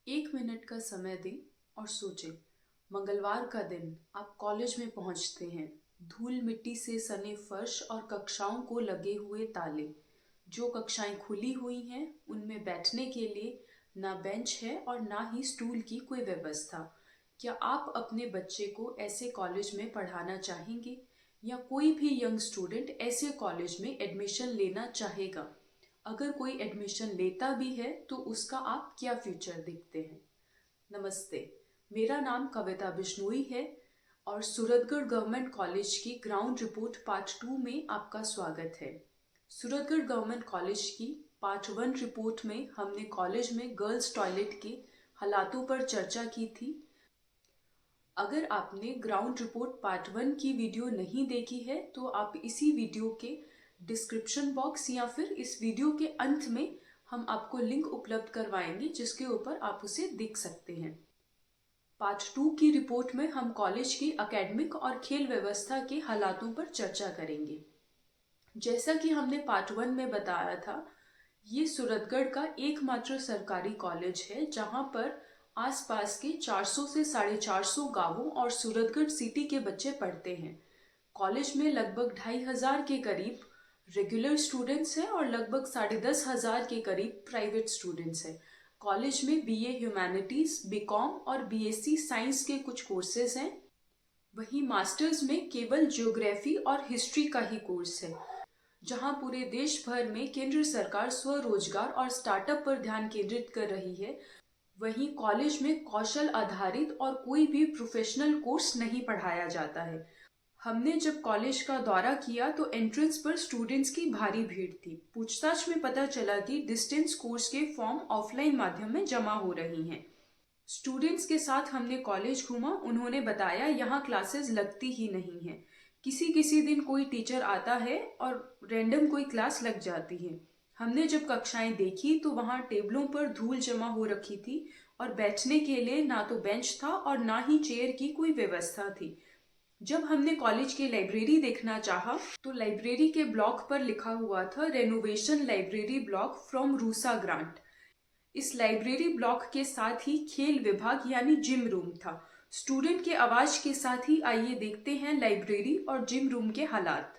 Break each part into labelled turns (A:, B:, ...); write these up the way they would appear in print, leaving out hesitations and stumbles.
A: एक मिनट का समय दें और सोचें। मंगलवार का दिन आप कॉलेज में पहुंचते हैं। धूल मिट्टी से सने फर्श और कक्षाओं को लगे हुए ताले। जो कक्षाएं खुली हुई हैं उनमें बैठने के लिए ना बेंच है और ना ही स्टूल की कोई व्यवस्था। क्या आप अपने बच्चे को ऐसे कॉलेज में पढ़ाना चाहेंगे या कोई भी यंग स्टूडेंट ऐसे कॉलेज में एडमिशन लेना चाहेगा? अगर कोई एडमिशन लेता भी है तो उसका आप क्या फ्यूचर देखते हैं? नमस्ते, मेरा नाम कविता बिश्नोई है और सूरतगढ़ गवर्नमेंट कॉलेज की ग्राउंड रिपोर्ट पार्ट 2 में आपका स्वागत है। सूरतगढ़ गवर्नमेंट कॉलेज की पार्ट 1 रिपोर्ट में हमने कॉलेज में गर्ल्स टॉयलेट के हालातों पर चर्चा की थी। अगर आपने ग्राउंड रिपोर्ट पार्ट 1 की वीडियो नहीं देखी है तो आप इसी वीडियो के डिस्क्रिप्शन बॉक्स या फिर इस वीडियो के अंत में हम आपको लिंक उपलब्ध करवाएंगे जिसके ऊपर आप उसे देख सकते हैं। पार्ट 2 की रिपोर्ट में हम कॉलेज की एकेडमिक और खेल व्यवस्था के हालातों पर चर्चा करेंगे। जैसा कि हमने पार्ट 1 में बताया था, ये सूरतगढ़ का एकमात्र सरकारी कॉलेज है जहां पर आसपास के 400 से 450 गांवों और सूरतगढ़ सिटी के बच्चे पढ़ते हैं। कॉलेज में लगभग 2500 के करीब रेगुलर स्टूडेंट्स हैं और लगभग 10,500 के करीब प्राइवेट स्टूडेंट्स हैं। कॉलेज में बीए ह्यूमैनिटीज, बीकॉम और बीएससी साइंस के कुछ कोर्सेज हैं। वहीं मास्टर्स में केवल ज्योग्राफी और हिस्ट्री का ही कोर्स है। जहां पूरे देश भर में केंद्र सरकार स्वरोजगार और स्टार्टअप पर ध्यान केंद्रित कर रही है, वहीं कॉलेज में कौशल आधारित और कोई भी प्रोफेशनल कोर्स नहीं पढ़ाया जाता है। हमने जब कॉलेज का दौरा किया तो एंट्रेंस पर स्टूडेंट्स की भारी भीड़ थी। पूछताछ में पता चला कि डिस्टेंस कोर्स के फॉर्म ऑफलाइन माध्यम में जमा हो रही हैं। स्टूडेंट्स के साथ हमने कॉलेज घूमा। उन्होंने बताया यहाँ क्लासेस लगती ही नहीं है। किसी किसी दिन कोई टीचर आता है और रैंडम कोई क्लास लग जाती है। हमने जब कक्षाएं देखी तो वहाँ टेबलों पर धूल जमा हो रखी थी और बैठने के लिए ना तो बेंच था और ना ही चेयर की कोई व्यवस्था थी। जब हमने कॉलेज की लाइब्रेरी देखना चाहा तो लाइब्रेरी के ब्लॉक पर लिखा हुआ था renovation library block from RUSA grant. इस लाइब्रेरी ब्लॉक के साथ ही खेल विभाग यानी जिम रूम था। स्टूडेंट के आवाज के साथ ही आइए देखते हैं लाइब्रेरी और जिम रूम के हालात।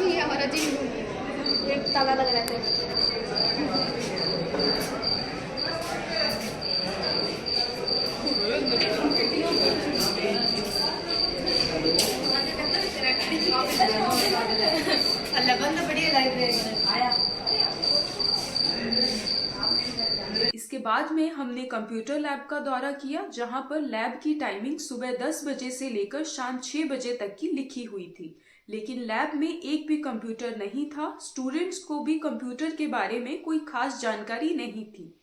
B: ये हमारा जिम रूम है। एक ताला लग रहा है। अल्लाह बंद बढ़िया लाइब्रेरी आया।
A: इसके बाद में हमने कंप्यूटर लैब का दौरा किया जहां पर लैब की टाइमिंग सुबह 10 बजे से लेकर शाम 6 बजे तक की लिखी हुई थी, लेकिन लैब में एक भी कंप्यूटर नहीं था। स्टूडेंट्स को भी कंप्यूटर के बारे में कोई खास जानकारी नहीं थी।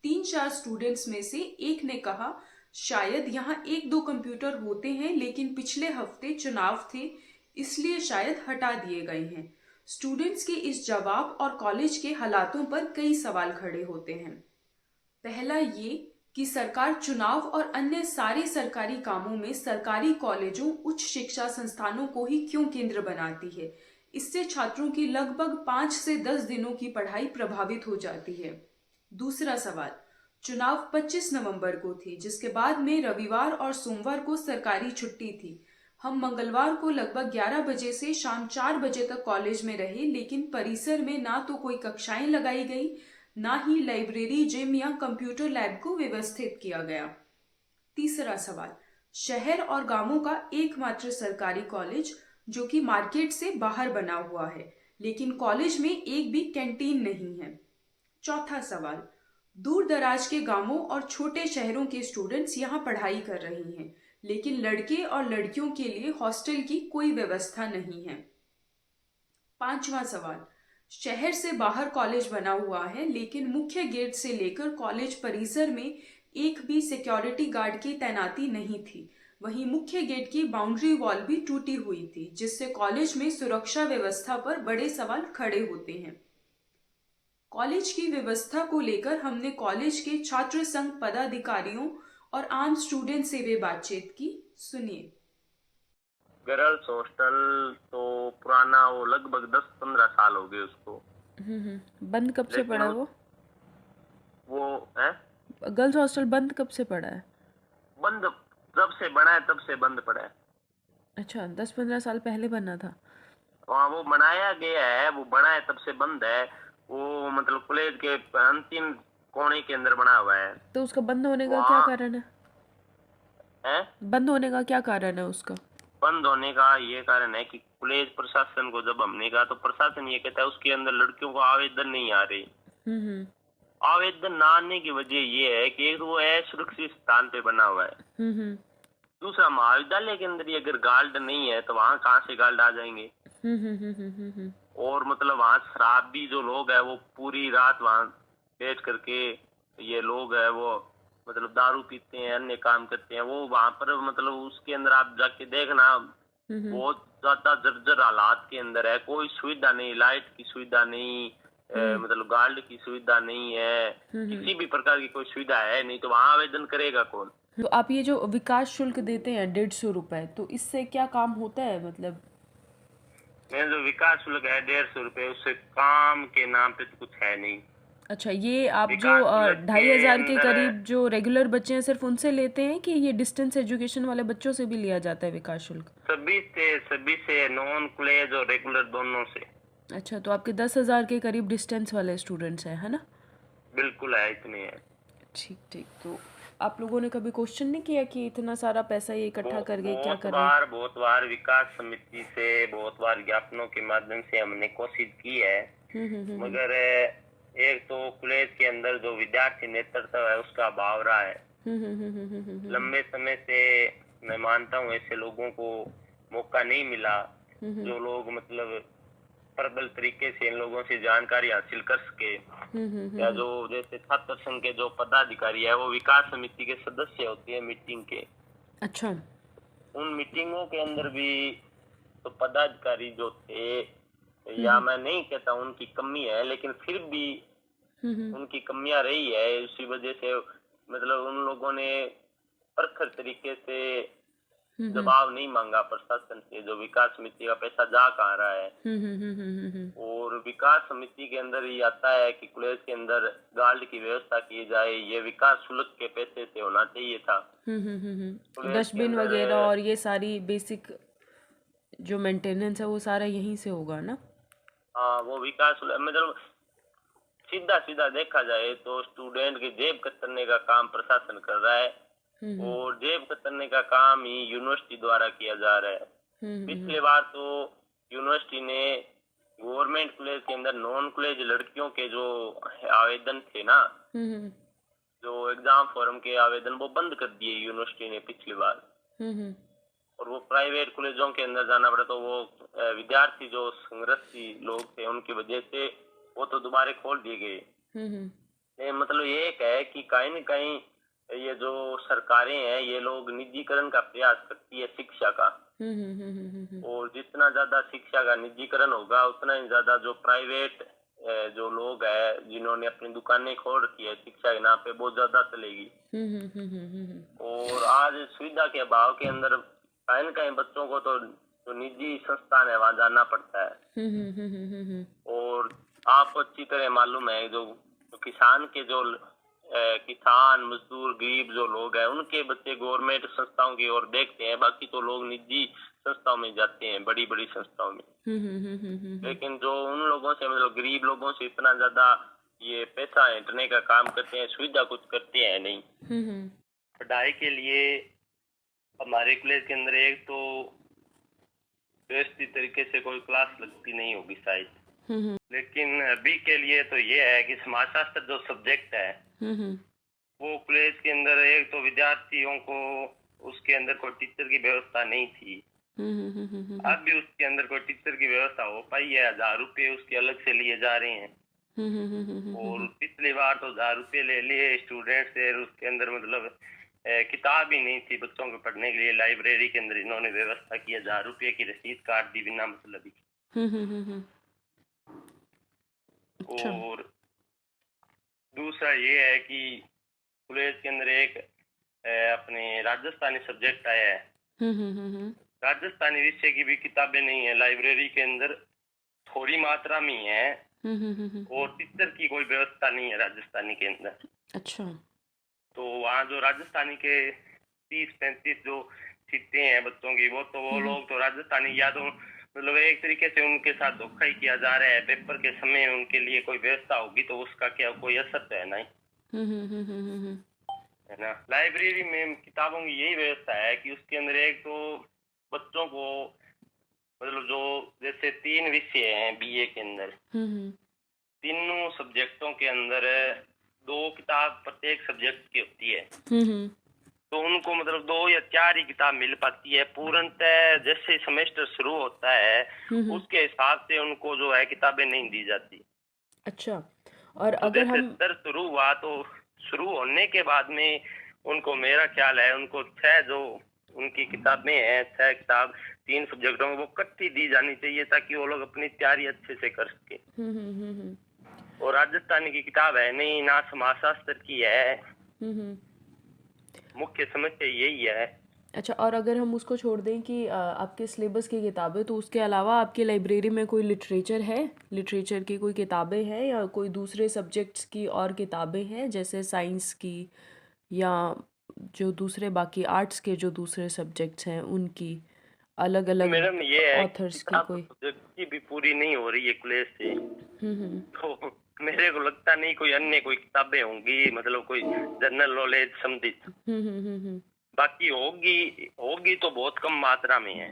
A: 3-4 स्टूडेंट्स में से एक ने कहा शायद यहाँ 1-2 कंप्यूटर होते हैं लेकिन पिछले हफ्ते चुनाव थे इसलिए शायद हटा दिए गए हैं। स्टूडेंट्स के इस जवाब और कॉलेज के हालातों पर कई सवाल खड़े होते हैं। पहला ये कि सरकार चुनाव और अन्य सारे सरकारी कामों में सरकारी कॉलेजों, उच्च शिक्षा संस्थानों को ही क्यों केंद्र बनाती है? इससे छात्रों की लगभग 5 से 10 दिनों की पढ़ाई प्रभावित हो जाती है। दूसरा सवाल, चुनाव 25 नवंबर को थे जिसके बाद में रविवार और सोमवार को सरकारी छुट्टी थी। हम मंगलवार को लगभग 11 बजे से शाम 4 बजे तक कॉलेज में रहे, लेकिन परिसर में ना तो कोई कक्षाएं लगाई गई, ना ही लाइब्रेरी, जिम या कंप्यूटर लैब को व्यवस्थित किया गया। तीसरा सवाल, शहर और गांवों का एकमात्र सरकारी कॉलेज जो कि मार्केट से बाहर बना हुआ है, लेकिन कॉलेज में एक भी कैंटीन नहीं है। चौथा सवाल, दूर दराज के गांवों और छोटे शहरों के स्टूडेंट्स यहाँ पढ़ाई कर रही हैं, लेकिन लड़के और लड़कियों के लिए हॉस्टल की कोई व्यवस्था नहीं है। पांचवा सवाल, शहर से बाहर कॉलेज बना हुआ है लेकिन मुख्य गेट से लेकर कॉलेज परिसर में एक भी सिक्योरिटी गार्ड की तैनाती नहीं थी। वहीं मुख्य गेट की बाउंड्री वॉल भी टूटी हुई थी जिससे कॉलेज में सुरक्षा व्यवस्था पर बड़े सवाल खड़े होते हैं। कॉलेज की व्यवस्था को लेकर हमने कॉलेज के छात्र संघ पदाधिकारियों और आम स्टूडेंट से भी बातचीत की। सुनिए।
C: गर्ल्स हॉस्टल तो पुराना, वो लगभग 10-15 साल हो गए उसको।
D: बंद कब से
C: लेकिन
D: पड़ा है
C: वो है
D: गर्ल्स हॉस्टल बंद कब से पड़ा है?
C: बंद जब से बना है तब से बंद पड़ा है।
D: अच्छा, 10-15 साल पहले बना था।
C: वहाँ वो बनाया गया है, वो बना है तब से बंद है। वो मतलब कॉलेज के अंतिम कोने के अंदर बना हुआ है।
D: तो उसका बंद होने का क्या
C: वहाँ
D: कारण है?
C: है
D: बंद होने का क्या कारण है उसका?
C: बंद होने का ये कारण है कि कॉलेज प्रशासन को जब हमने कहा तो प्रशासन ये कहता है उसके अंदर लड़कियों को आवेदन नहीं आ रहे।
D: हम्म
C: आवेदन ना आने की वजह ये है कि एक तो वो असुरक्षित स्थान पे बना हुआ है,
D: हम्म
C: दूसरा महाविद्यालय के अंदर ही अगर गार्ड नहीं है तो वहाँ कहाँ से गार्ड आ जाएंगे।
D: हम्म
C: और मतलब वहाँ शराबी जो लोग है वो पूरी रात वहाँ बैठ करके ये लोग है वो मतलब दारू पीते हैं, अन्य काम करते हैं। वो वहाँ पर मतलब उसके अंदर आप जाके देखना, बहुत ज्यादा जर्जर हालात के अंदर है। कोई सुविधा नहीं, लाइट की सुविधा नहीं, मतलब गार्ड की सुविधा नहीं है, किसी भी प्रकार की कोई सुविधा है नहीं, तो वहाँ आवेदन करेगा कौन।
D: तो आप ये जो विकास शुल्क देते हैं 150 रुपए, तो इससे क्या काम होता है? मतलब
C: मैं जो विकास शुल्क है 150 रुपए, उससे काम के नाम पे तो कुछ है नहीं।
D: अच्छा, ये आप जो
C: विकास शुल्क
D: 2,500 के
C: अंदर
D: करीब जो रेगुलर बच्चे हैं सिर्फ उनसे लेते हैं कि ये डिस्टेंस एजुकेशन वाले बच्चों से भी लिया जाता है विकास शुल्क?
C: सभी से नॉन कॉलेज और रेगुलर दोनों से।
D: अच्छा, तो आपके 10,000 के करीब डिस्टेंस वाले स्टूडेंट्स हैं, है ना?
C: बिल्कुल है, इतने है।
D: ठीक ठीक। तो आप लोगों ने कभी क्वेश्चन नहीं किया कि इतना सारा पैसा ये इकट्ठा करके क्या कर रहे हैं?
C: बहुत बार विकास समिति से बहुत बार ज्ञापनों के माध्यम से हमने कोशिश की है, मगर एक तो कॉलेज के अंदर जो विद्यार्थी नेतृत्व है उसका अभाव रहा है। लंबे समय से मैं मानता हूँ ऐसे लोगों को मौका नहीं मिला जो लोग मतलब प्रबल तरीके से इन लोगों से जानकारी हासिल कर सके। या जो जैसे छात्र संघ के जो पदाधिकारी है वो विकास समिति के सदस्य होते हैं मीटिंग के।
D: अच्छा।
C: उन मीटिंगों के अंदर भी तो पदाधिकारी जो थे, या मैं नहीं कहता उनकी कमी है, लेकिन फिर भी उनकी कमियां रही है। इसी वजह से मतलब उन लोगों ने प्रखर तरीके से जवाब नहीं मांगा प्रशासन से, जो विकास समिति का पैसा जा कहाँ रहा है। और विकास समिति के अंदर ही आता है कि कॉलेज के अंदर गार्ड की व्यवस्था की जाए, ये विकास शुल्क के पैसे से होना चाहिए था।
D: डस्टबिन वगैरह और ये सारी बेसिक जो मेंटेनेंस है वो सारा यहीं से होगा ना?
C: हाँ, वो विकास मतलब सीधा सीधा देखा जाए तो स्टूडेंट की जेब कतरने का काम प्रशासन कर रहा है, और जेब कतरने का काम ही यूनिवर्सिटी द्वारा किया जा रहा है। पिछली बार तो यूनिवर्सिटी ने गवर्नमेंट कॉलेज के अंदर नॉन कॉलेज लड़कियों के जो आवेदन थे ना, जो एग्जाम फॉर्म के आवेदन, वो बंद कर दिए यूनिवर्सिटी ने पिछली बार। और वो प्राइवेट कॉलेजों के अंदर जाना पड़ा, तो वो विद्यार्थी जो संघर्षी लोग थे उनकी वजह से वो तो दोबारा खोल दिए गए। मतलब ये एक है कि कहीं न कहीं ये जो सरकारें हैं ये लोग निजीकरण का प्रयास करती है शिक्षा का। और जितना ज्यादा शिक्षा का निजीकरण होगा उतना ही ज्यादा जो प्राइवेट जो लोग हैं जिन्होंने अपनी दुकानें खोल रखी है शिक्षा के नाम पे, बहुत ज्यादा चलेगी। और आज सुविधा के अभाव के अंदर कहीं न कहीं बच्चों को तो जो निजी संस्थान है वहां जाना पड़ता है। और आपको अच्छी तरह मालूम है जो किसान के जो किसान मजदूर गरीब जो लोग हैं उनके बच्चे गवर्नमेंट संस्थाओं की ओर देखते हैं, बाकी तो लोग निजी संस्थाओं में जाते हैं, बड़ी बड़ी संस्थाओं में। लेकिन जो उन लोगों से मतलब गरीब लोगों से इतना ज्यादा ये पैसा ऐंठने का काम करते हैं, सुविधा कुछ करते हैं नहीं। पढ़ाई के लिए हमारे कॉलेज के अंदर एक तो व्यवस्थित तरीके से कोई क्लास लगती नहीं होगी शायद, लेकिन अभी के लिए तो ये है कि समाजशास्त्र जो सब्जेक्ट है वो कॉलेज के अंदर एक तो विद्यार्थियों को उसके अंदर कोई टीचर की व्यवस्था नहीं थी। अब भी उसके अंदर कोई टीचर की व्यवस्था हो पाई है, 1,000 रुपये उसके अलग से लिए जा रहे हैं। और पिछली बार तो 1,000 रुपये ले लिए स्टूडेंट से, उसके अंदर मतलब किताब ही नहीं थी बच्चों को पढ़ने के लिए। लाइब्रेरी के अंदर इन्होंने व्यवस्था की, 1,000 रुपये की रसीद काट दी बिना मतलब ही। और दूसरा ये है कि कॉलेज के अंदर एक अपने राजस्थानी सब्जेक्ट आया है। राजस्थानी विषय की भी किताबें नहीं है लाइब्रेरी के अंदर, थोड़ी मात्रा में ही है, और टीचर की कोई व्यवस्था नहीं है राजस्थानी के अंदर।
D: अच्छा।
C: तो वहाँ जो राजस्थानी के 30-35 जो सीटें हैं बच्चों की, वो लोग तो राजस्थानी या तो मतलब एक तरीके से उनके साथ धोखा ही किया जा रहा है। पेपर के समय उनके लिए कोई व्यवस्था होगी तो उसका क्या कोई असर तो है नहीं, है ना। लाइब्रेरी में किताबों की यही व्यवस्था है कि उसके अंदर एक तो बच्चों को मतलब जो जैसे 3 विषय हैं बीए के अंदर, तीनों सब्जेक्टों के अंदर 2 किताब प्रत्येक सब्जेक्ट की होती है। तो उनको मतलब 2 या 4 ही किताब मिल पाती है। पूर्णतः जैसे सेमेस्टर शुरू होता है उसके हिसाब से उनको जो है किताबें नहीं दी जाती।
D: अच्छा। और
C: तो
D: अगर
C: जैसे
D: हम
C: सत्र शुरू हुआ तो शुरू होने के बाद में उनको, मेरा ख्याल है उनको 6 जो उनकी किताबें हैं, 6 किताब 3 सब्जेक्टों में वो इकट्ठी दी जानी चाहिए ताकि वो लोग अपनी तैयारी अच्छे से कर सके। और राजस्थानी की किताब है नहीं, ना समाजशास्त्र की है, मुख्य समस्या यही है।
D: अच्छा, और अगर हम उसको छोड़ दें कि आपके सिलेबस की किताबें, तो उसके अलावा आपकी लाइब्रेरी में कोई लिटरेचर है, लिटरेचर की कोई किताबें हैं या कोई दूसरे सब्जेक्ट्स की और किताबें हैं, जैसे साइंस की या जो दूसरे बाकी आर्ट्स के जो दूसरे सब्जेक्ट्स हैं उनकी अलग अलग
C: मैडम ये है
D: ऑथर्स की
C: किताब
D: कोई?
C: सब्जेक्ट की भी पूरी नहीं हो रही है कॉलेज से, तो मेरे को लगता नहीं कोई अन्य कोई किताबें होंगी, मतलब कोई जनरल नॉलेज संबंधित। बाकी होगी तो बहुत कम मात्रा में है।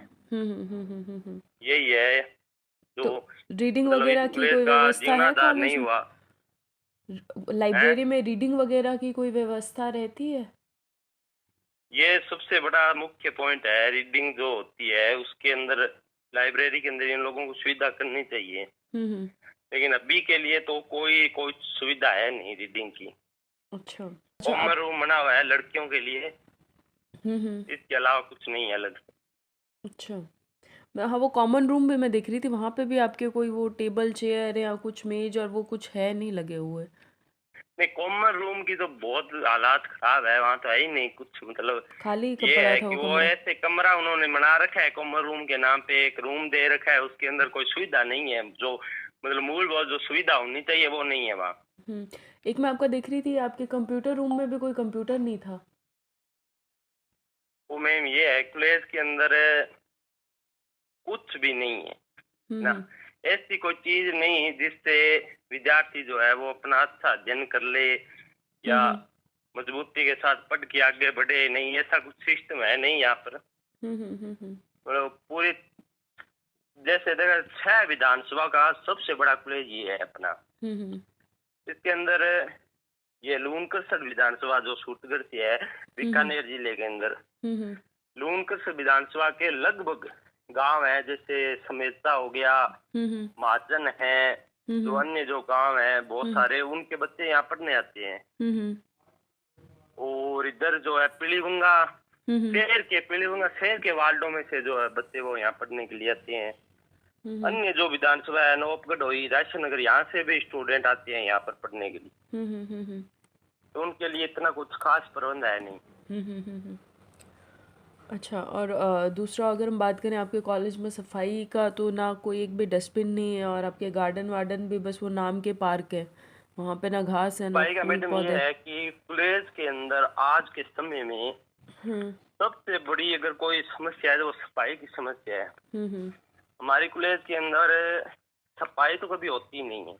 C: यही है जो
D: तो रीडिंग
C: मतलब
D: वगैरह
C: इस
D: की
C: कॉलेज
D: कोई
C: का
D: व्यवस्था है
C: जीर्णोद्धार
D: कॉलेज
C: नहीं
D: में?
C: हुआ।
D: लाइब्रेरी में रीडिंग वगैरह की कोई व्यवस्था रहती है?
C: ये सबसे बड़ा मुख्य पॉइंट है, रीडिंग जो होती है उसके अंदर, लाइब्रेरी के अंदर इन लोगों को सुविधा करनी चाहिए, लेकिन अभी के लिए तो कोई सुविधा है नहीं रीडिंग की।
D: अच्छा।
C: कॉमन रूम बना हुआ है लड़कियों के लिए, इसके अलावा कुछ नहीं है अलग।
D: अच्छा। हाँ, वो कॉमन रूम भी मैं देख रही थी, वहाँ पे भी आपके कोई वो टेबल चेयर या कुछ मेज और वो कुछ है नहीं लगे हुए?
C: नहीं, कॉमन रूम की तो बहुत हालात खराब है, वहाँ तो है ही नहीं कुछ, मतलब
D: खाली
C: ये
D: पड़ा
C: है
D: था
C: कि
D: वो
C: वो
D: कमरा?
C: ऐसे कमरा उन्होंने बना रखा है कॉमन रूम के नाम पे, एक रूम दे रखा है, उसके अंदर कोई सुविधा नहीं है, जो मतलब मूलभूत जो सुविधा होनी चाहिए वो नहीं है वहाँ।
D: एक मैं आपका देख रही थी, आपके कंप्यूटर रूम में भी कोई कंप्यूटर नहीं था?
C: वो मैम ये है कॉलेज के अंदर कुछ भी नहीं है ना, ऐसी कोई चीज नहीं जिससे विद्यार्थी जो है वो अपना अच्छा अध्ययन कर ले या मजबूती के साथ पढ़ के आगे बढ़े, नहीं ऐसा कुछ सिस्टम है नहीं यहाँ पर। मतलब पूरी जैसे देखा 6 विधानसभा का सबसे बड़ा कॉलेज ये है अपना। इसके अंदर ये लूनकरसर विधानसभा जो सूरतगढ़ से है, बीकानेर जिले के अंदर, लूनकरसर विधानसभा के लगभग गांव है, जैसे समेता हो गया, महाजन है, जो अन्य जो गांव है बहुत सारे, उनके बच्चे यहाँ पढ़ने आते हैं। और इधर जो है पीलीबंगा शहर के वार्डों में से जो है बच्चे वो यहाँ पढ़ने के लिए आते हैं। अन्य जो विधानसभा है, नवाबगढ़ हुई, रायसन नगर, यहाँ से भी स्टूडेंट आते हैं यहाँ पर पढ़ने के लिए, तो उनके लिए इतना कुछ खास प्रबंध है नहीं।
D: अच्छा। और दूसरा अगर हम बात करें आपके कॉलेज में सफाई का, तो ना कोई एक भी डस्टबिन नहीं है, और आपके गार्डन वार्डन भी बस वो नाम के पार्क है, वहाँ पे ना घास है ना
C: सफाई का
D: फूल
C: मैडम ये
D: पौधे।
C: है कि कॉलेज के अंदर आज के समय में सबसे बड़ी अगर कोई समस्या है तो वो सफाई की समस्या है। हमारे कॉलेज के अंदर सफाई तो कभी होती नहीं है,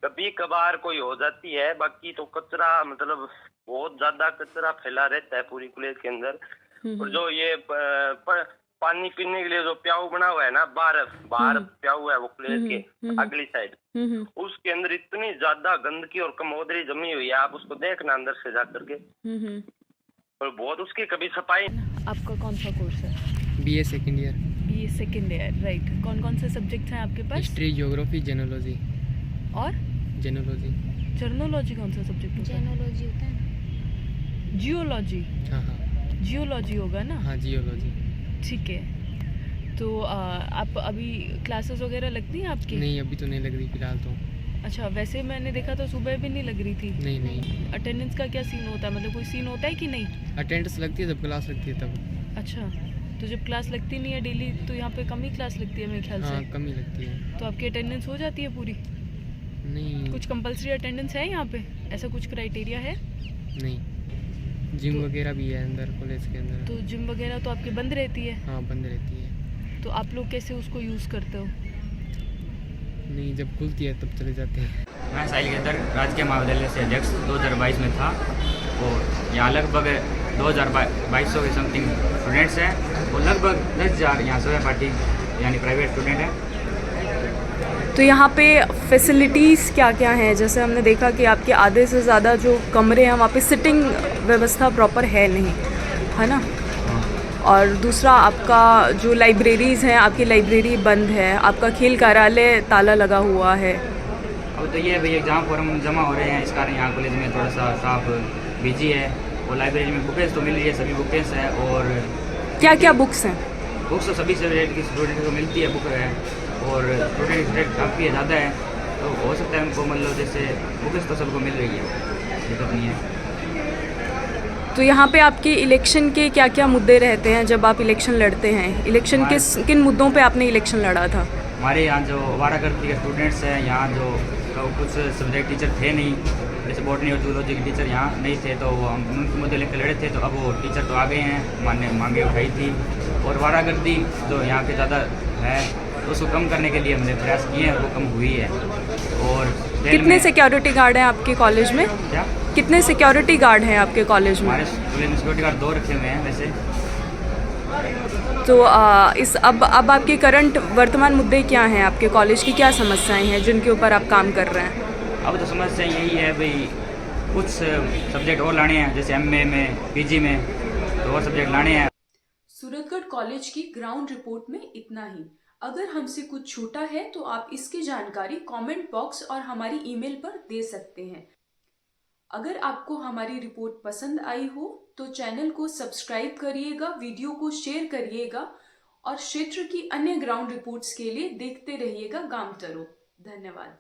C: कभी कभार कोई हो जाती है, बाकी तो कचरा मतलब बहुत ज्यादा कचरा फैला रहता है पूरी कॉलेज के अंदर। और जो ये पानी पीने के लिए जो प्याऊ बना हुआ है ना, बाहर प्याऊ है वो कॉलेज के अगली साइड, उसके अंदर इतनी ज्यादा गंदगी और कमोदरी जमी हुई है, आप उसको देखना अंदर से जा करके, और बहुत उसकी कभी सफाई।
D: आपका कौन सा कोर्स है?
E: BA second year.
D: BA second year, right. कौन कौन से सब्जेक्ट्स हैं आपके पास?
E: History, geography, जेनोलॉजी।
D: और
E: जेनोलॉजी।
D: जर्नोलॉजी कौन सा सब्जेक्ट होता है?
B: जेनोलॉजी होता है।
D: जियोलॉजी?
E: हाँ,
D: जियोलॉजी होगा ना?
E: हाँ जियोलॉजी।
D: ठीक है। तो आप अभी क्लासेस वगैरह लगती हैं आपकी?
E: नहीं, अभी तो नहीं लग रही फिलहाल तो।
D: अच्छा, वैसे मैंने देखा तो सुबह भी नहीं लग रही थी।
E: नहीं नहीं,
D: अटेंडेंस का क्या सीन होता है, मतलब कोई सीन होता है कि नहीं?
E: अटेंडेंस लगती है जब क्लास लगती है तब।
D: अच्छा, तो जब क्लास लगती नहीं है डेली तो यहाँ पे कम ही क्लास लगती है मेरे ख्याल
E: हाँ,
D: से।
E: कम ही लगती है।
D: तो आपकी अटेंडेंस हो जाती है पूरी?
E: नहीं
D: कुछ कंपलसरी अटेंडेंस है यहाँ पे, ऐसा कुछ क्राइटेरिया है?
E: नहीं, जिम वगैरह भी है अंदर कॉलेज के अंदर।
D: तो जिम वगैरह तो आपकी बंद रहती है,
E: हाँ, बंद रहती है।
D: तो आप लोग कैसे उसको यूज़ करते हो?
E: नहीं, जब खुलती है तब चले जाते हैं।
F: मैं साहिल केदार राजकीय महाविद्यालय से अध्यक्ष 2022 में था और यहाँ लगभग 2200 के समथिंग स्टूडेंट्स हैं और लगभग 10,000 यहाँ सोया पार्टी यानी प्राइवेट स्टूडेंट हैं।
D: तो यहाँ पे फैसिलिटीज़ क्या क्या हैं? जैसे हमने देखा कि आपके आधे से ज़्यादा जो कमरे हैं वहाँ पे सिटिंग व्यवस्था प्रॉपर है नहीं, है ना? और दूसरा आपका जो लाइब्रेरीज़ हैं, आपकी लाइब्रेरी बंद है, आपका खेल कार्यालय ताला लगा हुआ है।
F: अब तो ये है भाई एग्ज़ाम फॉर्म जमा हो रहे हैं, इस कारण यहाँ कॉलेज में थोड़ा सा स्टाफ बिजी है और लाइब्रेरी में बुकें तो मिल रही है, सभी बुकें हैं और
D: क्या क्या बुक्स हैं?
F: बुक्स तो सभी सब्जेक्ट की स्टूडेंट को मिलती है बुक है और स्टूडेंट काफ़ी ज़्यादा है तो हो सकता है उनको मतलब जैसे बुक्स तो सबको मिल रही है, दिक्कत नहीं है।
D: तो यहाँ पे आपके इलेक्शन के क्या क्या मुद्दे रहते हैं जब आप इलेक्शन लड़ते हैं? इलेक्शन किन मुद्दों पे आपने इलेक्शन लड़ा था?
F: हमारे यहाँ जो वारागर्दी के स्टूडेंट्स हैं, यहाँ जो कुछ सब्जेक्ट टीचर थे नहीं, जैसे बॉटनी और जूलॉजी के टीचर यहाँ नहीं थे तो हम उनके मुद्दे लेकर लड़े थे, तो अब वो टीचर तो आ गए हैं, माने मांगे उठाई थी और वारागर्दी जो यहाँ पे ज़्यादा है तो उसको कम करने के लिए हमने प्रयास किए हैं और वो कम हुई है। और
D: कितने सिक्योरिटी गार्ड हैं आपके कॉलेज में?
F: क्या
D: कितने सिक्योरिटी गार्ड हैं आपके कॉलेज में?
F: हमारे कॉलेज में सिक्योरिटी गार्ड 2 रखे हुए हैं वैसे।
D: तो अब आपके करंट वर्तमान मुद्दे क्या हैं? आपके कॉलेज की क्या समस्याएं हैं जिनके ऊपर आप काम कर रहे हैं?
F: अब तो समस्या यही है भाई, कुछ सब्जेक्ट और लाने हैं, जैसे MA में PG में तो और सब्जेक्ट लाने हैं।
A: सूरतगढ़ कॉलेज की ग्राउंड रिपोर्ट में इतना ही। अगर हमसे कुछ छूटा है तो आप इसकी जानकारी कमेंट बॉक्स और हमारी ईमेल पर दे सकते हैं। अगर आपको हमारी रिपोर्ट पसंद आई हो तो चैनल को सब्सक्राइब करिएगा, वीडियो को शेयर करिएगा और क्षेत्र की अन्य ग्राउंड रिपोर्ट्स के लिए देखते रहिएगा गामतरो। धन्यवाद।